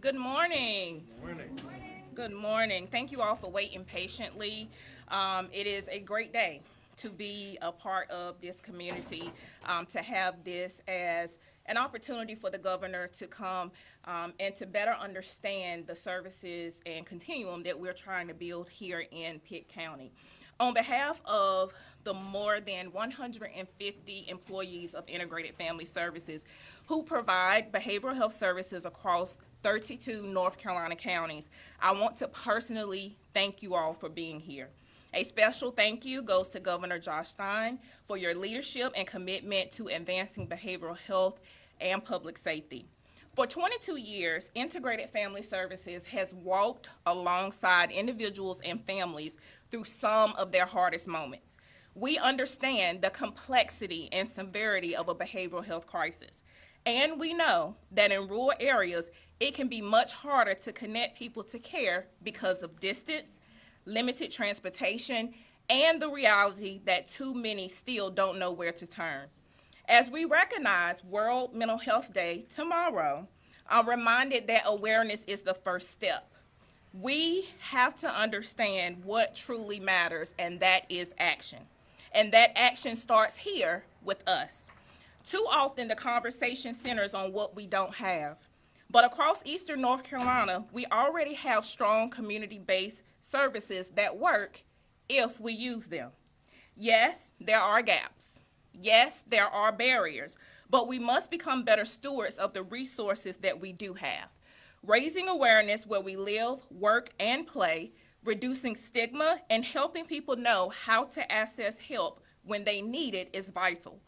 Good morning. Morning. Good morning. Thank you all for waiting patiently. It is a great day to be a part of this community, to have this as an opportunity for the governor to come and to better understand the services and continuum that we're trying to build here in Pitt County. On behalf of the more than 150 employees of Integrated Family Services who provide behavioral health services across 32 North Carolina counties, I want to personally thank you all for being here. A special thank you goes to Governor Josh Stein for your leadership and commitment to advancing behavioral health and public safety. For 22 years, Integrated Family Services has walked alongside individuals and families through some of their hardest moments. We understand the complexity and severity of a behavioral health crisis, and we know that in rural areas, it can be much harder to connect people to care because of distance, limited transportation, and the reality that too many still don't know where to turn. As we recognize World Mental Health Day tomorrow, I'm reminded that awareness is the first step. We have to understand what truly matters, and that is action. And that action starts here with us. Too often, the conversation centers on what we don't have. But across Eastern North Carolina, we already have strong community-based services that work if we use them. Yes, there are gaps. Yes, there are barriers, but we must become better stewards of the resources that we do have. Raising awareness where we live, work, and play, reducing stigma, and helping people know how to access help when they need it is vital.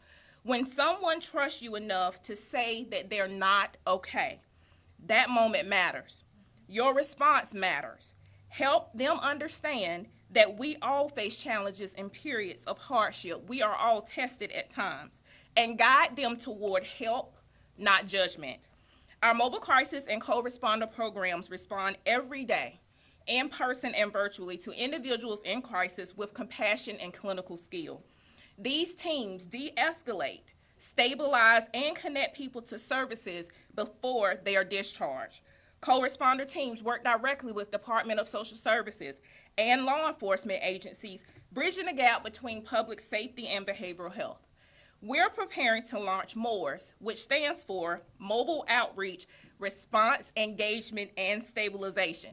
When someone trusts you enough to say that they're not okay, that moment matters. Your response matters. Help them understand that we all face challenges and periods of hardship. We are all tested at times, and guide them toward help, not judgment. Our mobile crisis and co-responder programs respond every day, in person and virtually, to individuals in crisis with compassion and clinical skill. These teams de-escalate, stabilize, and connect people to services before they are discharged. Co-responder teams work directly with Department of Social Services and law enforcement agencies, bridging the gap between public safety and behavioral health. We're preparing to launch MORES, which stands for Mobile Outreach, Response, Engagement, and Stabilization.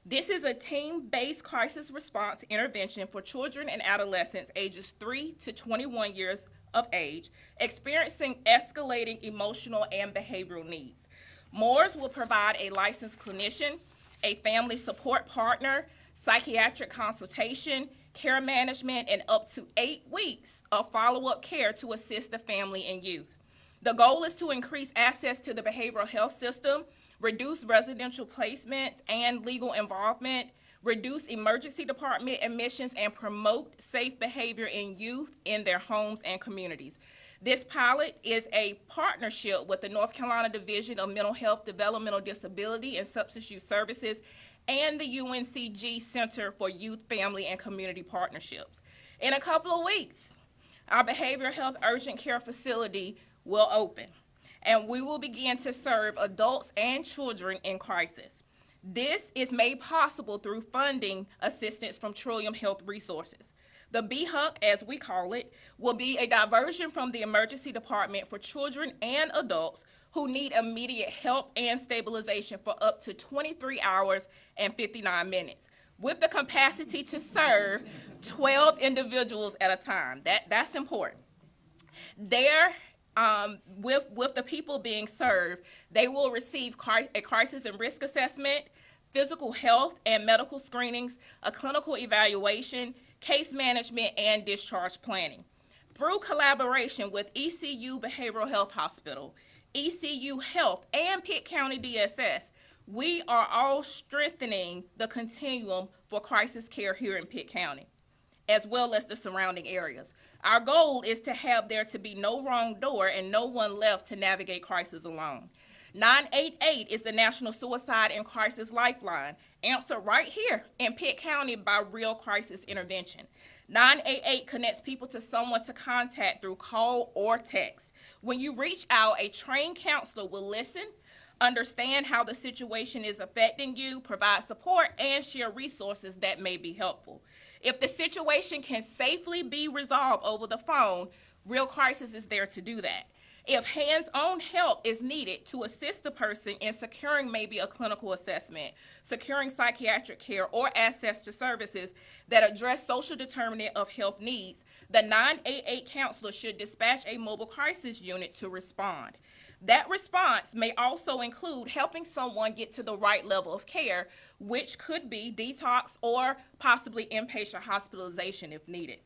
This is a team-based crisis response intervention for children and adolescents ages 3 to 21 years of age experiencing escalating emotional and behavioral needs. MORES will provide a licensed clinician, a family support partner, psychiatric consultation, care management, and up to 8 weeks of follow-up care to assist the family and youth. The goal is to increase access to the behavioral health system, reduce residential placements and legal involvement, reduce emergency department admissions, and promote safe behavior in youth in their homes and communities. This pilot is a partnership with the North Carolina Division of Mental Health, Developmental Disability, and Substance Use Services and the UNCG Center for Youth, Family, and Community Partnerships. In a couple of weeks, our behavioral health urgent care facility will open, and we will begin to serve adults and children in crisis. This is made possible through funding assistance from Trillium Health Resources. The BHUC, as we call it, will be a diversion from the emergency department for children and adults who need immediate help and stabilization for up to 23 hours and 59 minutes, with the capacity to serve 12 individuals at a time. That's important. There, with the people being served, they will receive a crisis and risk assessment, physical health and medical screenings, a clinical evaluation, case management, and discharge planning. Through collaboration with ECU Behavioral Health Hospital, ECU Health, and Pitt County DSS, we are all strengthening the continuum for crisis care here in Pitt County, as well as the surrounding areas. Our goal is to have there to be no wrong door and no one left to navigate crisis alone. 988 is the National Suicide and Crisis Lifeline, answered right here in Pitt County by Real Crisis Intervention. 988 connects people to someone to contact through call or text. When you reach out, a trained counselor will listen, Understand how the situation is affecting you, provide support, and share resources that may be helpful. If the situation can safely be resolved over the phone, Real Crisis is there to do that. If hands-on help is needed to assist the person in securing maybe a clinical assessment, securing psychiatric care, or access to services that address social determinant of health needs, the 988 counselor should dispatch a mobile crisis unit to respond. That response may also include helping someone get to the right level of care, which could be detox or possibly inpatient hospitalization if needed.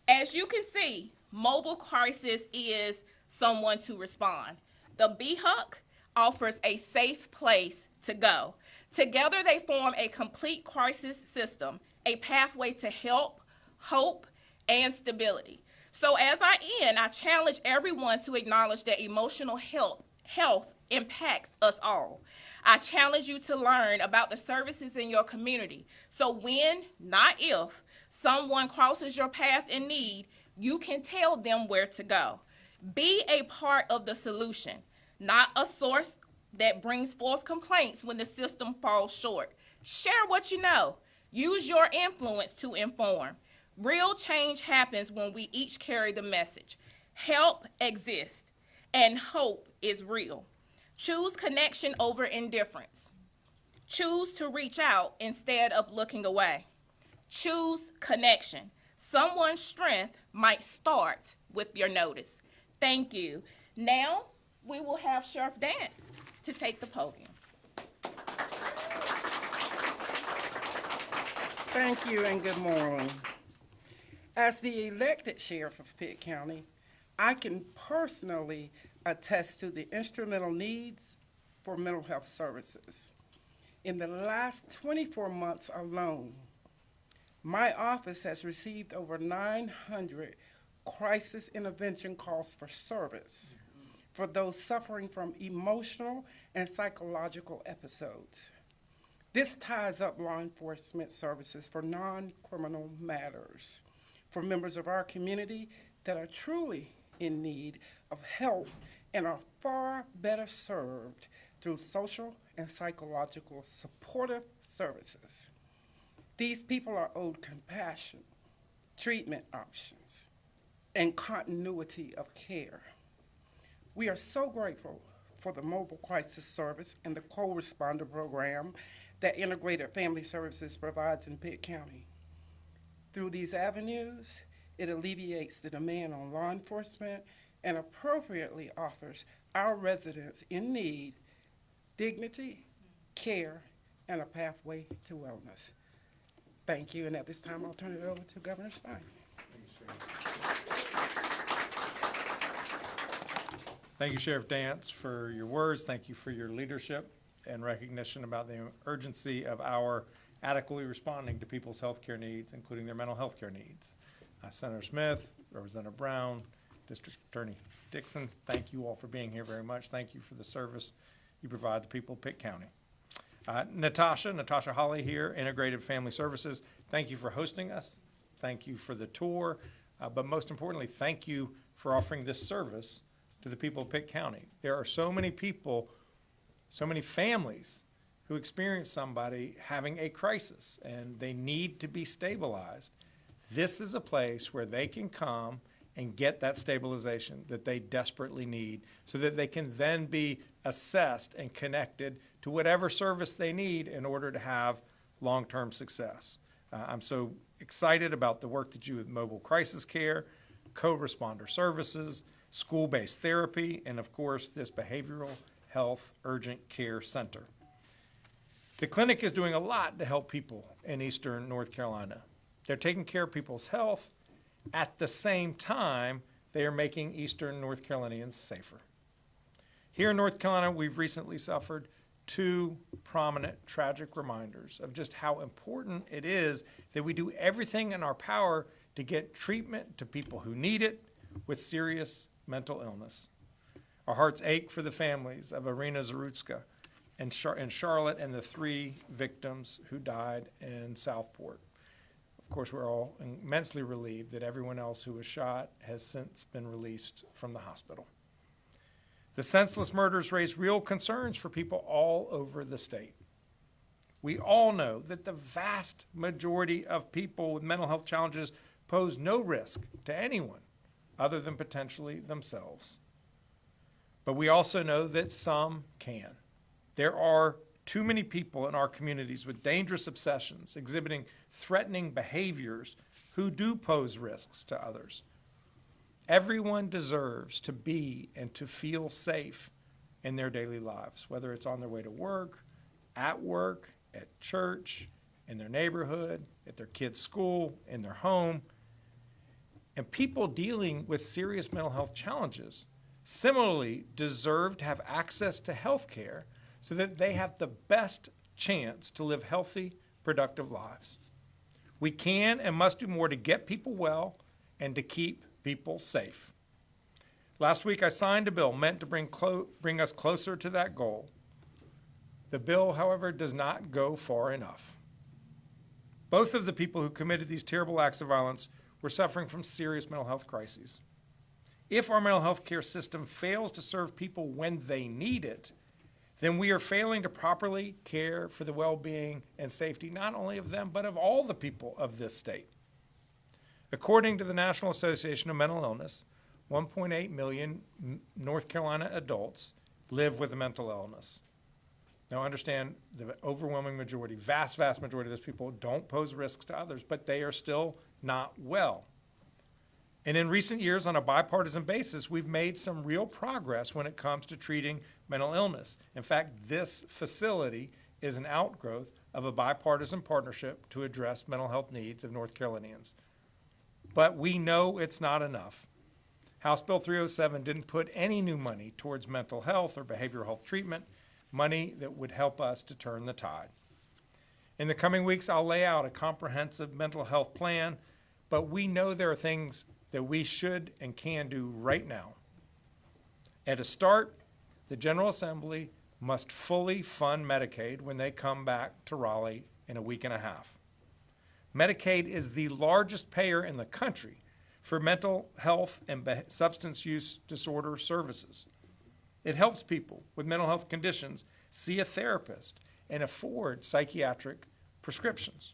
As you can see, mobile crisis is someone to respond. The BHUC offers a safe place to go. Together they form a complete crisis system, a pathway to help, hope, and stability. So as I end, I challenge everyone to acknowledge that emotional health impacts us all. I challenge you to learn about the services in your community. So when, not if, someone crosses your path in need, you can tell them where to go. Be a part of the solution, not a source that brings forth complaints when the system falls short. Share what you know. Use your influence to inform. Real change happens when we each carry the message. Help exists, and hope is real. Choose connection over indifference. Choose to reach out instead of looking away. Choose connection. Someone's strength might start with your notice. Thank you. Now, we will have Sheriff Dance to take the podium. Thank you and good morning. As the elected sheriff of Pitt County, I can personally attest to the instrumental needs for mental health services. In the last 24 months alone, my office has received over 900 crisis intervention calls for service for those suffering from emotional and psychological episodes. This ties up law enforcement services for non-criminal matters for members of our community that are truly in need of help and are far better served through social and psychological supportive services. These people are owed compassion, treatment options, and continuity of care. We are so grateful for the Mobile Crisis Service and the co-responder program that Integrated Family Services provides in Pitt County. Through these avenues, it alleviates the demand on law enforcement and appropriately offers our residents in need dignity, care, and a pathway to wellness. Thank you, and at this time, I'll turn it over to Governor Stein. Thank you, Sheriff Dance, for your words. Thank you for your leadership and recognition about the urgency of our adequately responding to people's health care needs, including their mental health care needs. Senator Smith, Representative Brown, District Attorney Dixon, thank you all for being here very much. Thank you for the service you provide the people of Pitt County. Natasha Holly here, Integrated Family Services. Thank you for hosting us. Thank you for the tour. But most importantly, thank you for offering this service to the people of Pitt County. There are so many people, so many families who experience somebody having a crisis and they need to be stabilized. This is a place where they can come and get that stabilization that they desperately need so that they can then be assessed and connected to whatever service they need in order to have long-term success. I'm so excited about the work that you do with mobile crisis care, co-responder services, school-based therapy, and of course, this behavioral health urgent care center. The clinic is doing a lot to help people in Eastern North Carolina. They're taking care of people's health. At the same time, they are making Eastern North Carolinians safer. Here in North Carolina, we've recently suffered two prominent tragic reminders of just how important it is that we do everything in our power to get treatment to people who need it with serious mental illness. Our hearts ache for the families of Irina Zarutska and Charlotte and the three victims who died in Southport. Of course, we're all immensely relieved that everyone else who was shot has since been released from the hospital. The senseless murders raise real concerns for people all over the state. We all know that the vast majority of people with mental health challenges pose no risk to anyone other than potentially themselves. But we also know that some can. There are too many people in our communities with dangerous obsessions, exhibiting threatening behaviors, who do pose risks to others. Everyone deserves to be and to feel safe in their daily lives, whether it's on their way to work, at church, in their neighborhood, at their kids' school, in their home. And people dealing with serious mental health challenges similarly deserve to have access to health care so that they have the best chance to live healthy, productive lives. We can and must do more to get people well and to keep people safe. Last week, I signed a bill meant to bring us closer to that goal. The bill, however, does not go far enough. Both of the people who committed these terrible acts of violence were suffering from serious mental health crises. If our mental health care system fails to serve people when they need it, then we are failing to properly care for the well-being and safety not only of them, but of all the people of this state. According to the National Association of Mental Illness, 1.8 million North Carolina adults live with a mental illness. Now understand, the overwhelming majority, vast majority of those people don't pose risks to others, but they are still not well. And in recent years, on a bipartisan basis, we've made some real progress when it comes to treating mental illness. In fact, this facility is an outgrowth of a bipartisan partnership to address mental health needs of North Carolinians. But we know it's not enough. House Bill 307 didn't put any new money towards mental health or behavioral health treatment, money that would help us to turn the tide. In the coming weeks, I'll lay out a comprehensive mental health plan, but we know there are things that we should and can do right now. At a start, the General Assembly must fully fund Medicaid when they come back to Raleigh in a week and a half. Medicaid is the largest payer in the country for mental health and substance use disorder services. It helps people with mental health conditions see a therapist and afford psychiatric prescriptions.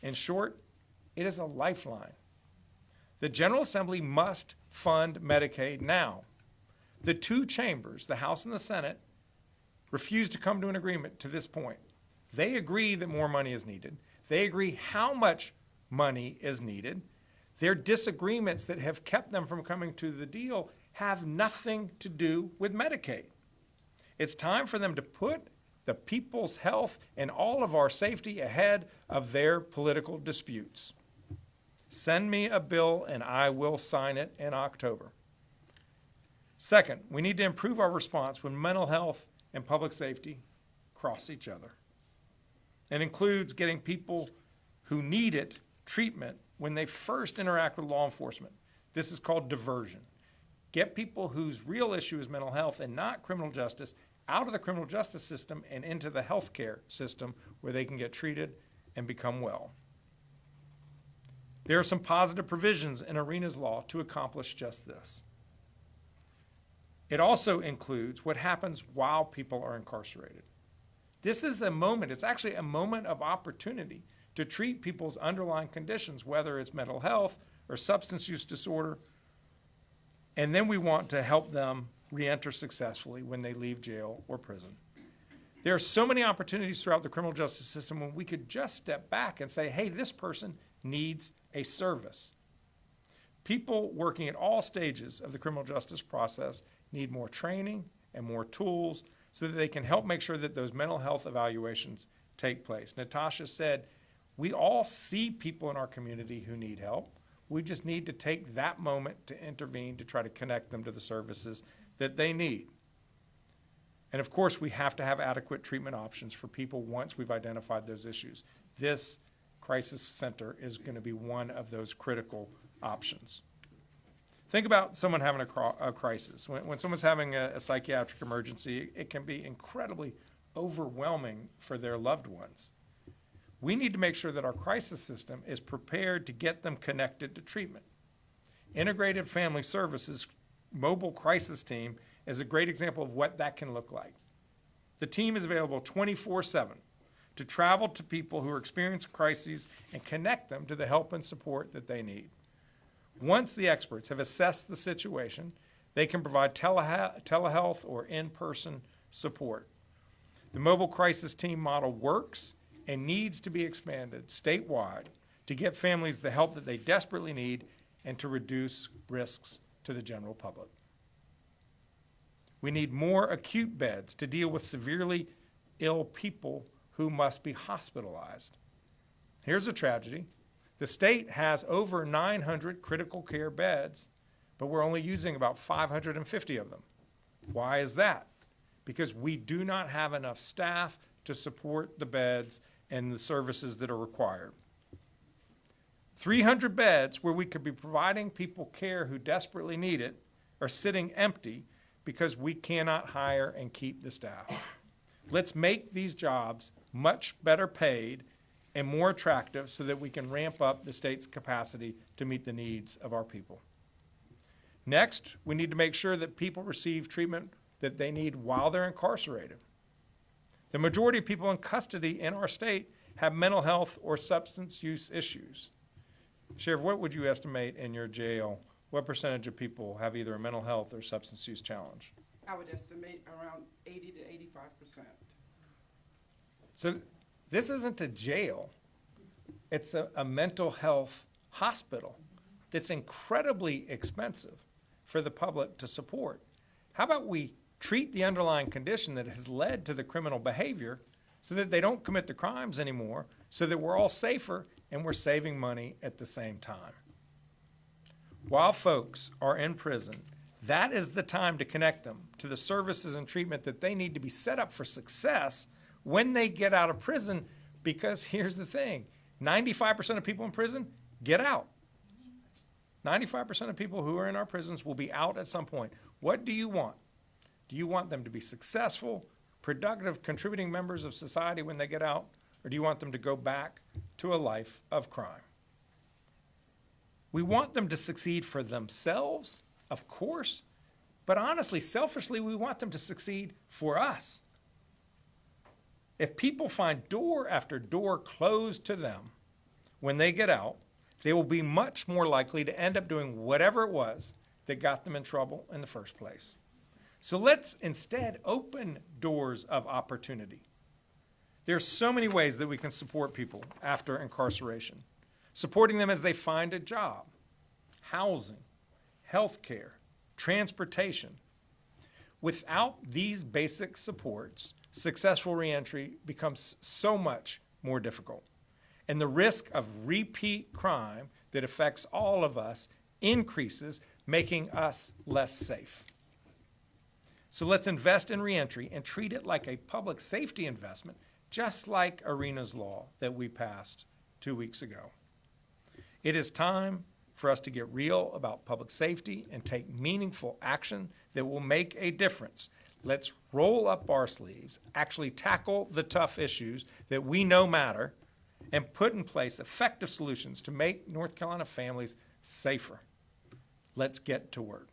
In short, it is a lifeline. The General Assembly must fund Medicaid now. The two chambers, the House and the Senate, refused to come to an agreement to this point. They agree that more money is needed. They agree how much money is needed. Their disagreements that have kept them from coming to the deal have nothing to do with Medicaid. It's time for them to put the people's health and all of our safety ahead of their political disputes. Send me a bill and I will sign it in October. Second, we need to improve our response when mental health and public safety cross each other. It includes getting people who need it treatment when they first interact with law enforcement. This is called diversion. Get people whose real issue is mental health and not criminal justice out of the criminal justice system and into the healthcare system where they can get treated and become well. There are some positive provisions in ARENA's law to accomplish just this. It also includes what happens while people are incarcerated. This is a moment, it's actually a moment of opportunity to treat people's underlying conditions, whether it's mental health or substance use disorder, and then we want to help them reenter successfully when they leave jail or prison. There are so many opportunities throughout the criminal justice system when we could just step back and say, hey, this person needs a service. People working at all stages of the criminal justice process need more training and more tools so that they can help make sure that those mental health evaluations take place. Natasha said, we all see people in our community who need help. We just need to take that moment to intervene to try to connect them to the services that they need. And of course, we have to have adequate treatment options for people once we've identified those issues. This crisis center is going to be one of those critical options. Think about someone having a crisis. When someone's having a psychiatric emergency, it can be incredibly overwhelming for their loved ones. We need to make sure that our crisis system is prepared to get them connected to treatment. Integrated Family Services mobile crisis team is a great example of what that can look like. The team is available 24/7 to travel to people who are experiencing crises and connect them to the help and support that they need. Once the experts have assessed the situation, they can provide telehealth or in-person support. The mobile crisis team model works and needs to be expanded statewide to get families the help that they desperately need and to reduce risks to the general public. We need more acute beds to deal with severely ill people who must be hospitalized. Here's a tragedy. The state has over 900 critical care beds, but we're only using about 550 of them. Why is that? Because we do not have enough staff to support the beds and the services that are required. 300 beds where we could be providing people care who desperately need it are sitting empty because we cannot hire and keep the staff. Let's make these jobs much better paid and more attractive so that we can ramp up the state's capacity to meet the needs of our people. Next, we need to make sure that people receive treatment that they need while they're incarcerated. The majority of people in custody in our state have mental health or substance use issues. Sheriff, what would you estimate in your jail, what percentage of people have either a mental health or substance use challenge? I would estimate around 80 to 85%. So this isn't a jail. It's a mental health hospital that's incredibly expensive for the public to support. How about we treat the underlying condition that has led to the criminal behavior so that they don't commit the crimes anymore, so that we're all safer and we're saving money at the same time. While folks are in prison, that is the time to connect them to the services and treatment that they need to be set up for success when they get out of prison, because here's the thing, 95% of people in prison get out. 95% of people who are in our prisons will be out at some point. What do you want? Do you want them to be successful, productive, contributing members of society when they get out, or do you want them to go back to a life of crime? We want them to succeed for themselves, of course, but honestly, selfishly, we want them to succeed for us. If people find door after door closed to them when they get out, they will be much more likely to end up doing whatever it was that got them in trouble in the first place. So let's instead open doors of opportunity. There are so many ways that we can support people after incarceration. Supporting them as they find a job, housing, health care, transportation. Without these basic supports, successful reentry becomes so much more difficult. And the risk of repeat crime that affects all of us increases, making us less safe. So let's invest in reentry and treat it like a public safety investment, just like Arena's law that we passed 2 weeks ago. It is time for us to get real about public safety and take meaningful action that will make a difference. Let's roll up our sleeves, actually tackle the tough issues that we know matter, and put in place effective solutions to make North Carolina families safer. Let's get to work.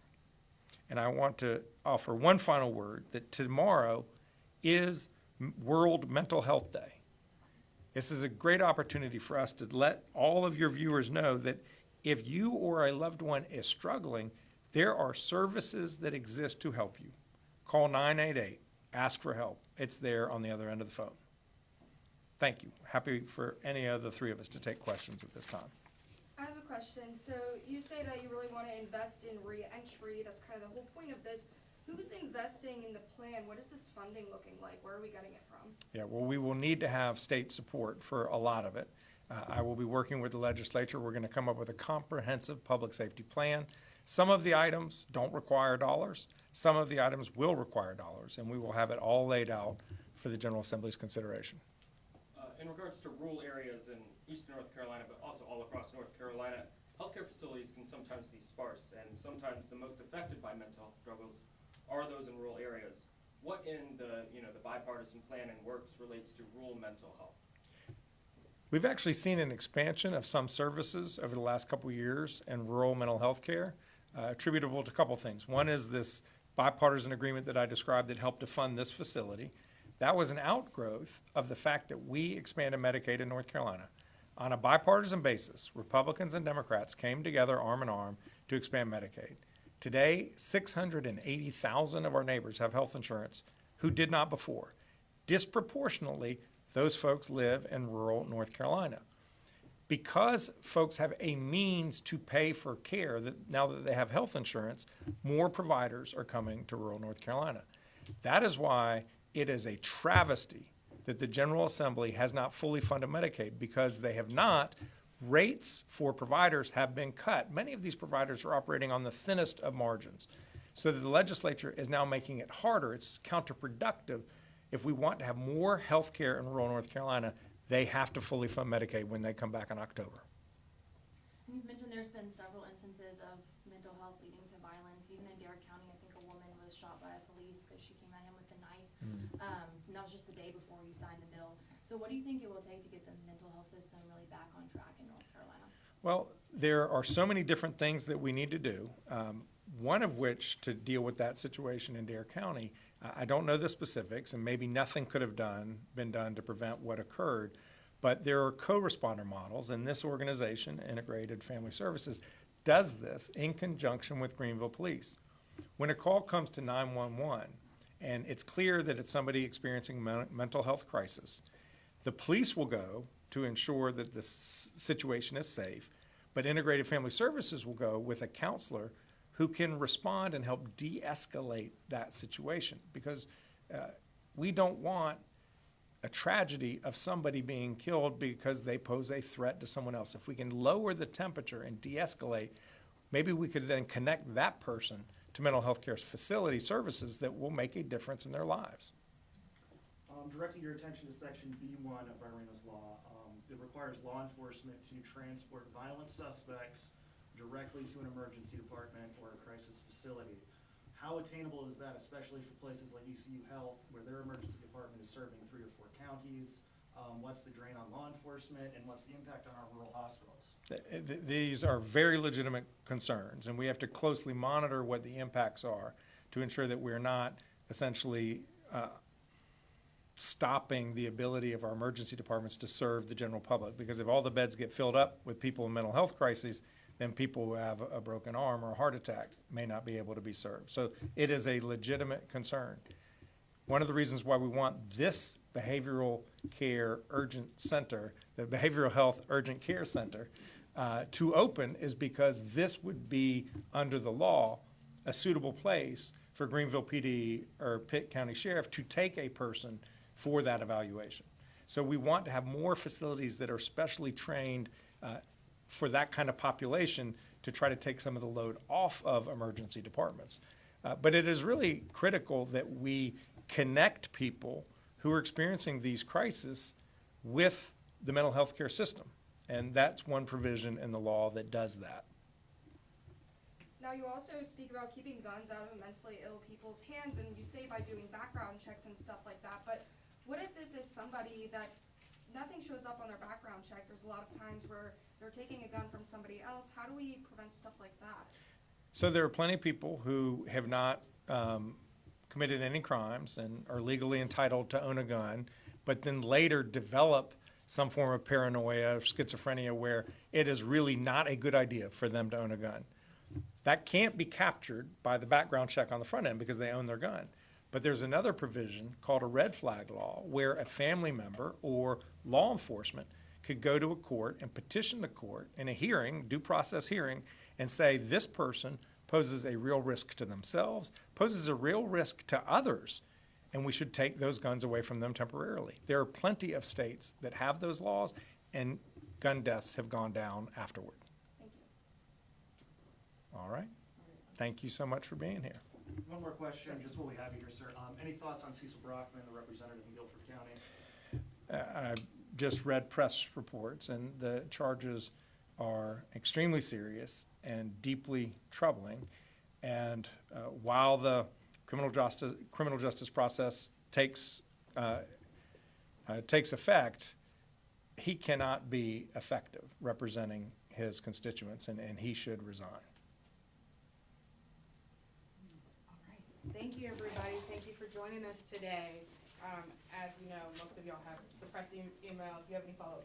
And I want to offer one final word, that tomorrow is World Mental Health Day. This is a great opportunity for us to let all of your viewers know that if you or a loved one is struggling, there are services that exist to help you. Call 988, ask for help. It's there on the other end of the phone. Thank you. Happy for any of the three of us to take questions at this time. I have a question. So you say that you really want to invest in re-entry. That's kind of the whole point of this. Who's investing in the plan? What is this funding looking like? Where are we getting it from? Yeah, well, we will need to have state support for a lot of it. I will be working with the legislature. We're going to come up with a comprehensive public safety plan. Some of the items don't require dollars. Some of the items will require dollars, and we will have it all laid out for the General Assembly's consideration. In regards to rural areas in eastern North Carolina, but also all across North Carolina, healthcare facilities can sometimes be sparse, and sometimes the most affected by mental health struggles are those in rural areas. What in the bipartisan plan and works relates to rural mental health? We've actually seen an expansion of some services over the last couple of years in rural mental health care, attributable to a couple things. One is this bipartisan agreement that I described that helped to fund this facility. That was an outgrowth of the fact that we expanded Medicaid in North Carolina. On a bipartisan basis, Republicans and Democrats came together arm in arm to expand Medicaid. Today, 680,000 of our neighbors have health insurance who did not before. Disproportionately, those folks live in rural North Carolina. Because folks have a means to pay for care now that they have health insurance, more providers are coming to rural North Carolina. That is why it is a travesty that the General Assembly has not fully funded Medicaid, because they have not. Rates for providers have been cut. Many of these providers are operating on the thinnest of margins. So the legislature is now making it harder. It's counterproductive. If we want to have more health care in rural North Carolina, they have to fully fund Medicaid when they come back in October. And you've mentioned there's been several instances of mental health leading to violence. Even in Dare County, I think a woman was shot by a police because she came at him with a knife. And that was just the day before you signed the bill. So what do you think it will take to get the mental health system really back on track in North Carolina? Well, there are so many different things that we need to do. One of which, to deal with that situation in Dare County, I don't know the specifics, and maybe nothing could have been done to prevent what occurred, but there are co-responder models, and this organization, Integrated Family Services, does this in conjunction with Greenville Police. When a call comes to 911, and it's clear that it's somebody experiencing mental health crisis, the police will go to ensure that the situation is safe, but Integrated Family Services will go with a counselor who can respond and help de-escalate that situation, because we don't want a tragedy of somebody being killed because they pose a threat to someone else. If we can lower the temperature and de-escalate, maybe we could then connect that person to mental health care facility services that will make a difference in their lives. Directing your attention to section B1 of Irina's law, it requires law enforcement to transport violent suspects directly to an emergency department or a crisis facility. How attainable is that, especially for places like ECU Health, where their emergency department is serving 3 or 4 counties? What's the drain on law enforcement, and what's the impact on our rural hospitals? These are very legitimate concerns, and we have to closely monitor what the impacts are to ensure that we're not essentially stopping the ability of our emergency departments to serve the general public. Because if all the beds get filled up with people in mental health crises, then people who have a broken arm or a heart attack may not be able to be served. So it is a legitimate concern. One of the reasons why we want this behavioral care urgent center, the Behavioral Health Urgent Care Center, to open is because this would be, under the law, a suitable place for Greenville PD or Pitt County Sheriff to take a person for that evaluation. So we want to have more facilities that are specially trained for that kind of population to try to take some of the load off of emergency departments. But it is really critical that we connect people who are experiencing these crises with the mental health care system. And that's one provision in the law that does that. Now, you also speak about keeping guns out of mentally ill people's hands, and you say by doing background checks and stuff like that, but what if this is somebody that nothing shows up on their background check? There's a lot of times where they're taking a gun from somebody else. How do we prevent stuff like that? So there are plenty of people who have not committed any crimes and are legally entitled to own a gun, but then later develop some form of paranoia or schizophrenia where it is really not a good idea for them to own a gun. That can't be captured by the background check on the front end because they own their gun. But there's another provision called a red flag law where a family member or law enforcement could go to a court and petition the court in a hearing, due process hearing, and say this person poses a real risk to themselves, poses a real risk to others, and we should take those guns away from them temporarily. There are plenty of states that have those laws, and gun deaths have gone down afterward. Thank you. All right. Thank you so much for being here. One more question, just what we have here, sir. Any thoughts on Cecil Brockman, the representative in Guilford County? I just read press reports, and the charges are extremely serious and deeply troubling. And while the criminal justice process takes effect, he cannot be effective representing his constituents, and he should resign. Thank you, everybody. Thank you for joining us today. As you know, most of y'all have the press email. If you have any follow-up